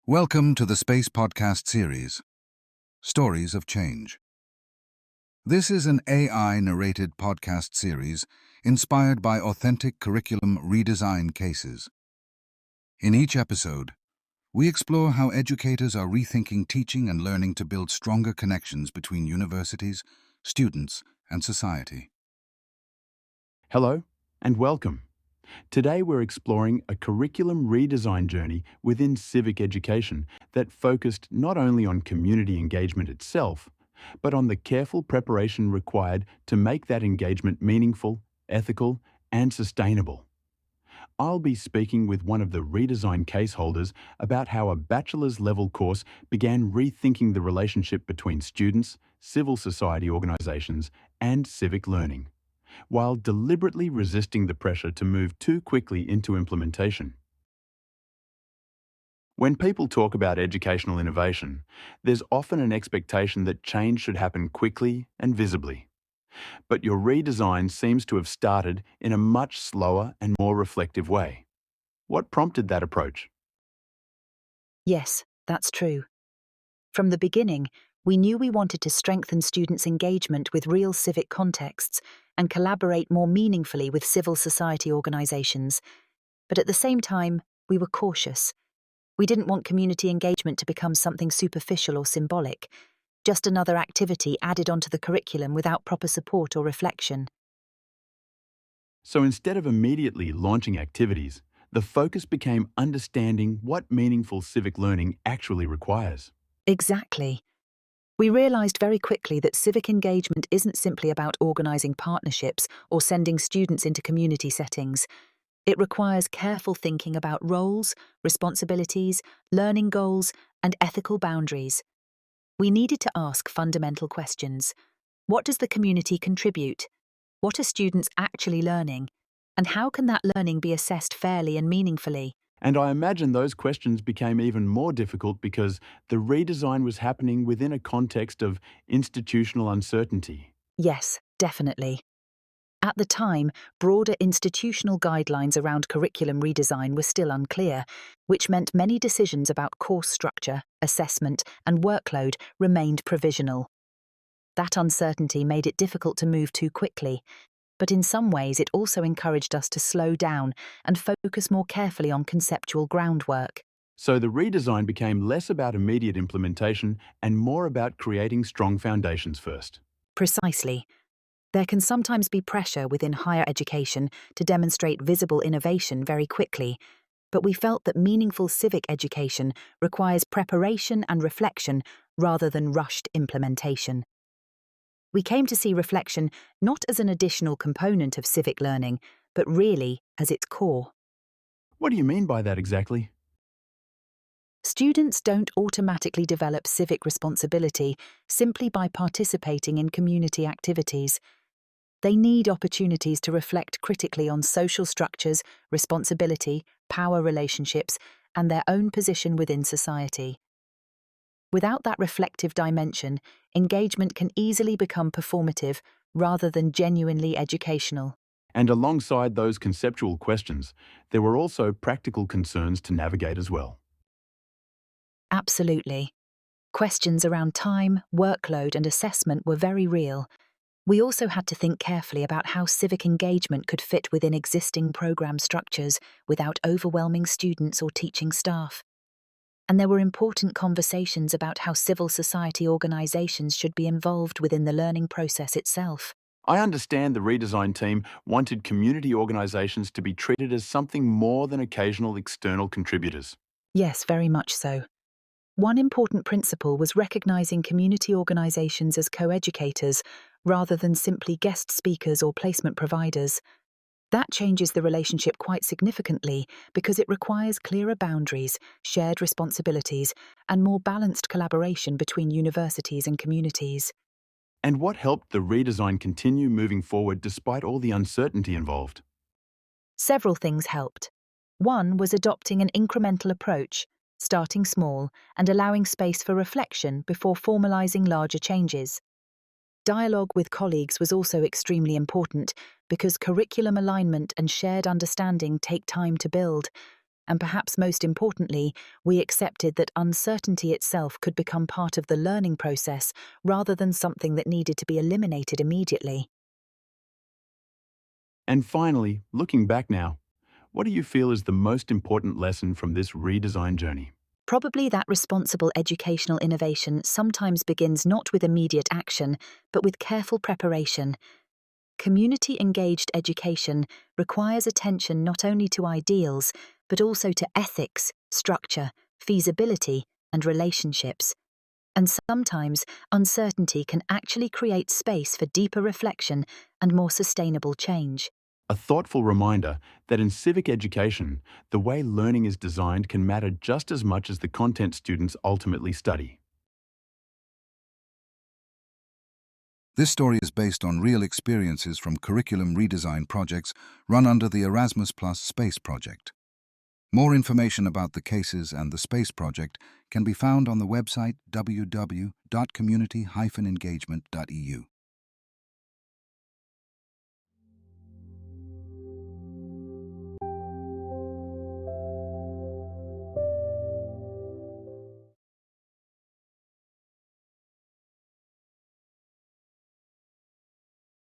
Welcome to the Space Podcast series, Stories of Change. This is an AI-narrated podcast series inspired by authentic curriculum redesign cases. In each episode, we explore how educators are rethinking teaching and learning to build stronger connections between universities, students, and society. Hello and welcome. Today we're exploring a curriculum redesign journey within civic education that focused not only on community engagement itself, but on the careful preparation required to make that engagement meaningful, ethical, and sustainable. I'll be speaking with one of the redesign case holders about how a bachelor's level course began rethinking the relationship between students, civil society organisations, and civic learning, while deliberately resisting the pressure to move too quickly into implementation. When people talk about educational innovation, there's often an expectation that change should happen quickly and visibly. But your redesign seems to have started in a much slower and more reflective way. What prompted that approach? Yes, that's true. From the beginning, we knew we wanted to strengthen students' engagement with real civic contexts and collaborate more meaningfully with civil society organisations. But at the same time, we were cautious. We didn't want community engagement to become something superficial or symbolic, just another activity added onto the curriculum without proper support or reflection. So instead of immediately launching activities, the focus became understanding what meaningful civic learning actually requires. Exactly. We realised very quickly that civic engagement isn't simply about organising partnerships or sending students into community settings. It requires careful thinking about roles, responsibilities, learning goals, and ethical boundaries. We needed to ask fundamental questions. What does the community contribute? What are students actually learning? And how can that learning be assessed fairly and meaningfully? And I imagine those questions became even more difficult because the redesign was happening within a context of institutional uncertainty. Yes, definitely. At the time, broader institutional guidelines around curriculum redesign were still unclear, which meant many decisions about course structure, assessment, and workload remained provisional. That uncertainty made it difficult to move too quickly, but in some ways it also encouraged us to slow down and focus more carefully on conceptual groundwork. So the redesign became less about immediate implementation and more about creating strong foundations first. Precisely. There can sometimes be pressure within higher education to demonstrate visible innovation very quickly, but we felt that meaningful civic education requires preparation and reflection rather than rushed implementation. We came to see reflection not as an additional component of civic learning, but really as its core. What do you mean by that exactly? Students don't automatically develop civic responsibility simply by participating in community activities. They need opportunities to reflect critically on social structures, responsibility, power relationships, and their own position within society. Without that reflective dimension, engagement can easily become performative rather than genuinely educational. And alongside those conceptual questions, there were also practical concerns to navigate as well. Absolutely. Questions around time, workload, and assessment were very real. We also had to think carefully about how civic engagement could fit within existing program structures without overwhelming students or teaching staff. And there were important conversations about how civil society organisations should be involved within the learning process itself. I understand the redesign team wanted community organisations to be treated as something more than occasional external contributors. Yes, very much so. One important principle was recognising community organisations as co-educators rather than simply guest speakers or placement providers. That changes the relationship quite significantly because it requires clearer boundaries, shared responsibilities, and more balanced collaboration between universities and communities. And what helped the redesign continue moving forward despite all the uncertainty involved? Several things helped. One was adopting an incremental approach, starting small and allowing space for reflection before formalising larger changes. Dialogue with colleagues was also extremely important because curriculum alignment and shared understanding take time to build, and perhaps most importantly, we accepted that uncertainty itself could become part of the learning process rather than something that needed to be eliminated immediately. And finally, looking back now, what do you feel is the most important lesson from this redesign journey? Probably that responsible educational innovation sometimes begins not with immediate action, but with careful preparation. Community-engaged education requires attention not only to ideals, but also to ethics, structure, feasibility, and relationships. And sometimes uncertainty can actually create space for deeper reflection and more sustainable change. A thoughtful reminder that in civic education, the way learning is designed can matter just as much as the content students ultimately study. This story is based on real experiences from curriculum redesign projects run under the Erasmus Plus Space Project. More information about the cases and the Space Project can be found on the website www.community-engagement.eu.